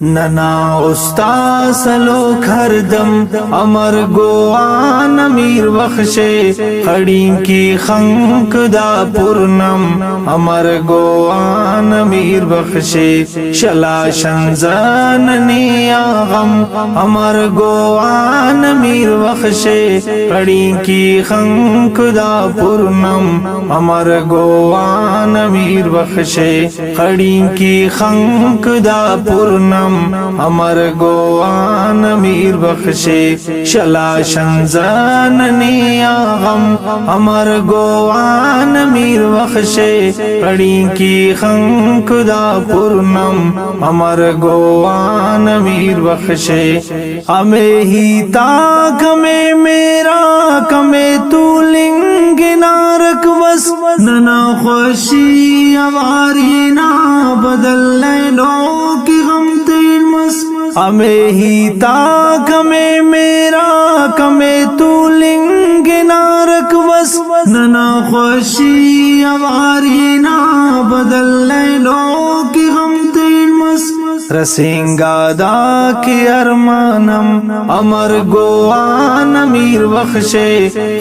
नना उस्ताद सलोक हरदम अमर गोआन अमीर बख्शे खड़ी की खंक दा पूर्णम अमर गोआन अमीर बख्शे शला शंजन निया गम अमर गोआन अमीर बख्शे खड़ी की खंक दा पूर्णम अमर गोआन अमीर बख्शे खड़ी की खंक दा पूर्णम अमर गोआन अमीर बख्शे शला शंजन निया गम अमर गोआन अमीर बख्शे खड़ी की खंक दा पूर्णम अमर गोआन अमीर बख्शे हमें ही ताक में मेरा कमे तू लिंग नारक बस नना खुशी हमारी ना बदल लो की गम हमें ही ताक में मेरा कमे तू लिंग नारक बस नना खुशी हमारी ना बदल लो कि हम तेन मस रसेंगा दा के अरमानम अमर गोआन अमीर बख्शे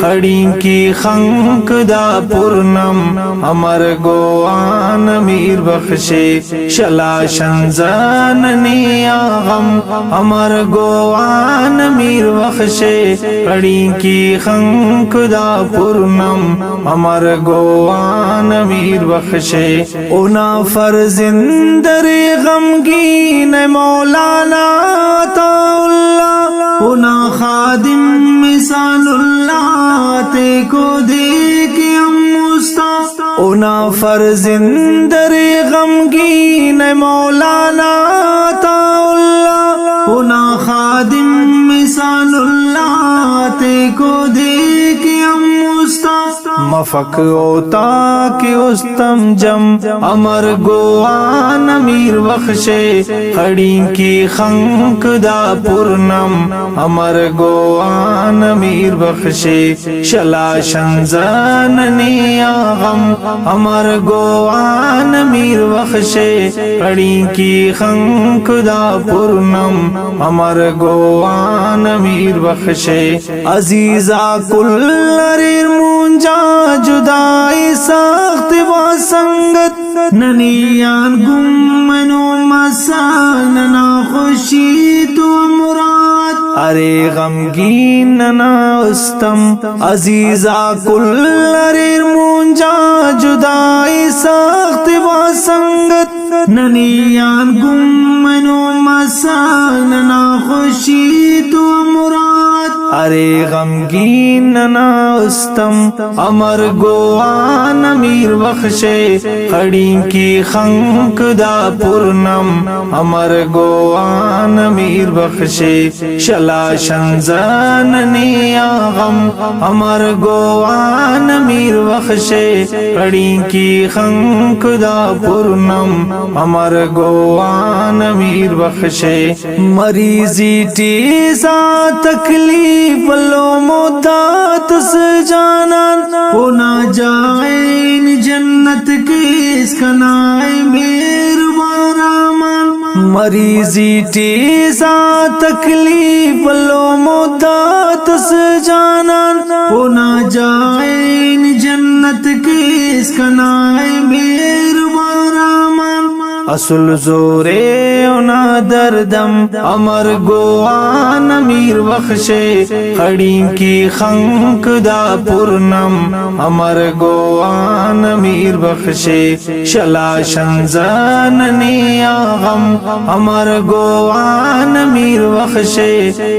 खड़ी की खंक दा पूर्णम अमर गोआन अमीर बख्शे शला शंजन निया गम अमर गोआन अमीर बख्शे खड़ी की खंक दा पूर्णम अमर गोआन अमीर बख्शे उना फर्जिंदरे गमगीन मौलाना ताउल्ला उना खादिम मिसालुल्लाह ते को देख हम मुस्ता उना फर्जिंदरे गमगीन मौलाना ताउल्ला उना खादिम मिसालुल्लाह ते को देख हम मुस्ता मफक ओता के उस्तम जम अमर गोआन अमीर बख्शे खड़ी की खंक दा पूर्णम अमर गोआन अमीर बख्शे शला शंजन निया गम अमर गोआन अमीर बख्शे खड़ी की खंक दा पूर्णम अमर गोआन अमीर बख्शे अजीजा कुल्लरीर मुंजा जुदाई सख्त संगत ननियान गुमनो मसान ना खुशी तो मुराद अरे गमगीन नना उस्तम अजीजा कुल्लरीर मुंजा जुदाई सख्त संगत ननियान गुमनो मसान ना खुशी तो मुराद अरे गमगीन नना उस्तम अमर गोआन अमीर बख्शे खड़ी की खंक दा पूर्णम अमर गोआन अमीर बख्शे शला शंजन निया गम अमर गोआन अमीर बख्शे खड़ी की खंक दा पूर्णम अमर गोआन अमीर बख्शे मरीजी टीसा तकलीफ लो मुद्दत से जाना होना जाए जन्नत के इसकनाए मेहरबान मरीजी टीसा तकलीफ लो मुद्दत से जाना होना जाए जन्नत के इसकनाए मेहरबान असुल जोरे उना दर्दम अमर गोआन अमीर बख्शे खड़ी की खंक दा पूर्णम अमर गोआन अमीर बख्शे शला शंजन निया गम अमर गोआन अमीर बख्शे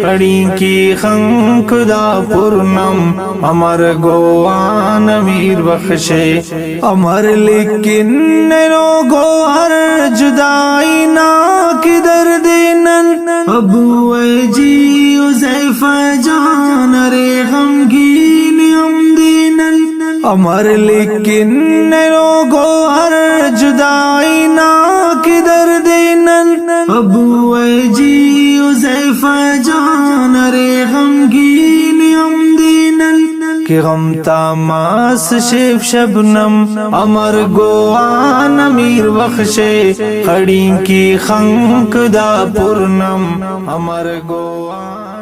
खड़ी की खंक दा पूर्णम अमर गोआन अमीर बख्शे अमर लेकिन लोगो हर जुदाई ना किधर देनन अबू जी उज़ैफा जान रे गमगीन हम दीनन अमर लेकिन लोगो हर जुदाई ना किधर देनन अबू जी उज़ैफा जान रे गमगीन हम दीनन कि गम तामास शेफ शबनम अमर गोआन अमीर बख्शे खड़ी की खंक दा पूर्णम अमर गोआन।